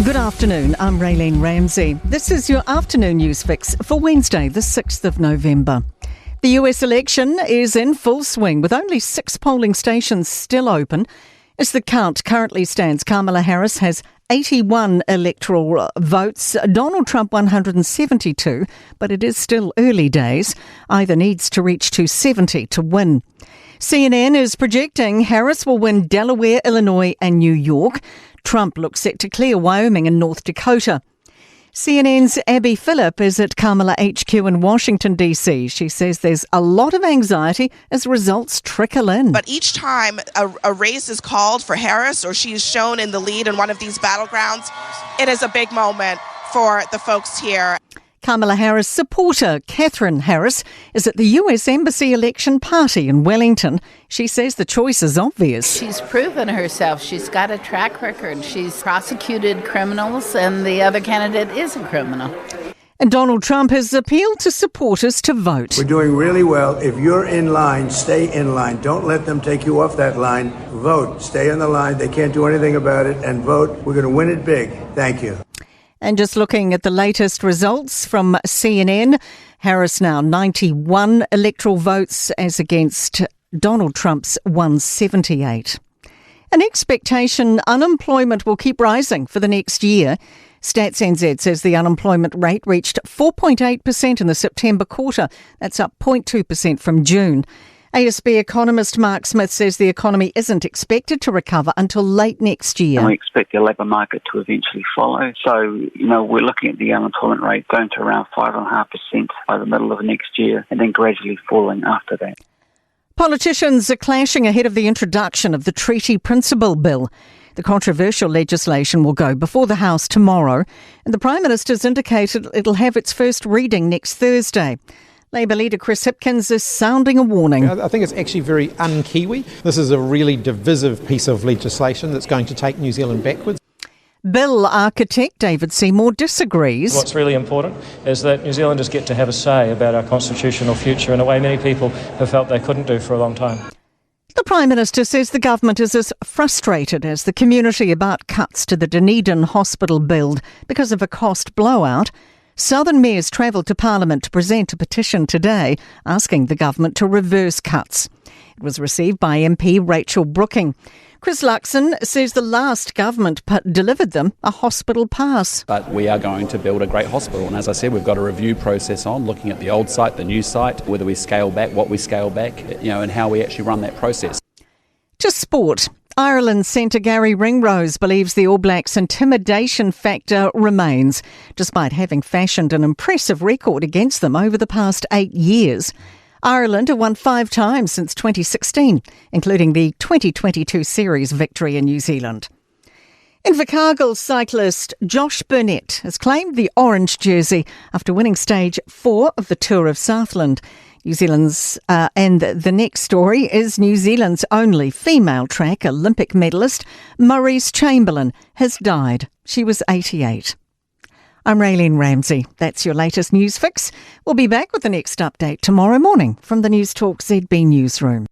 Good afternoon, I'm Raylene Ramsey. This is your afternoon news fix for Wednesday, the 6th of November. The US election is in full swing with only 6 polling stations still open. As the count currently stands, Kamala Harris has 81 electoral votes, Donald Trump 172, but it is still early days. Either needs to reach 270 to win. CNN is projecting Harris will win Delaware, Illinois and New York. Trump looks set to clear Wyoming and North Dakota. CNN's Abby Phillip is at Kamala HQ in Washington, D.C. She says there's a lot of anxiety as results trickle in. But each time a race is called for Harris or she is shown in the lead in one of these battlegrounds, it is a big moment for the folks here. Kamala Harris supporter Catherine Harris is at the US Embassy election party in Wellington. She says the choice is obvious. She's proven herself. She's got a track record. She's prosecuted criminals and the other candidate is a criminal. And Donald Trump has appealed to supporters to vote. We're doing really well. If you're in line, stay in line. Don't let them take you off that line. Vote. Stay on the line. They can't do anything about it. And vote. We're going to win it big. Thank you. And just looking at the latest results from CNN, Harris now 91 electoral votes as against Donald Trump's 178. An expectation unemployment will keep rising for the next year. Stats NZ says the unemployment rate reached 4.8% in the September quarter. That's up 0.2% from June. ASB economist Mark Smith says the economy isn't expected to recover until late next year. And we expect the labour market to eventually follow. So, we're looking at the unemployment rate going to around 5.5% by the middle of next year and then gradually falling after that. Politicians are clashing ahead of the introduction of the Treaty Principle Bill. The controversial legislation will go before the House tomorrow, and the Prime Minister's indicated it'll have its first reading next Thursday. Labour leader Chris Hipkins is sounding a warning. I think it's actually very un-Kiwi. This is a really divisive piece of legislation that's going to take New Zealand backwards. Bill architect David Seymour disagrees. What's really important is that New Zealanders get to have a say about our constitutional future in a way many people have felt they couldn't do for a long time. The Prime Minister says the government is as frustrated as the community about cuts to the Dunedin hospital build because of a cost blowout. Southern mayors travelled to Parliament to present a petition today asking the government to reverse cuts. It was received by MP Rachel Brooking. Chris Luxon says the last government delivered them a hospital pass. But we are going to build a great hospital, and as I said, we've got a review process on looking at the old site, the new site, whether we scale back, what we scale back, and how we actually run that process. To sport. Ireland centre Gary Ringrose believes the All Blacks' intimidation factor remains, despite having fashioned an impressive record against them over the past 8 years. Ireland have won 5 times since 2016, including the 2022 series victory in New Zealand. Invercargill cyclist Josh Burnett has claimed the orange jersey after winning stage 4 of the Tour of Southland. New Zealand's and the next story is New Zealand's only female track Olympic medalist, Maurice Chamberlain, has died. She was 88. I'm Raylene Ramsey. That's your latest news fix. We'll be back with the next update tomorrow morning from the Newstalk ZB newsroom.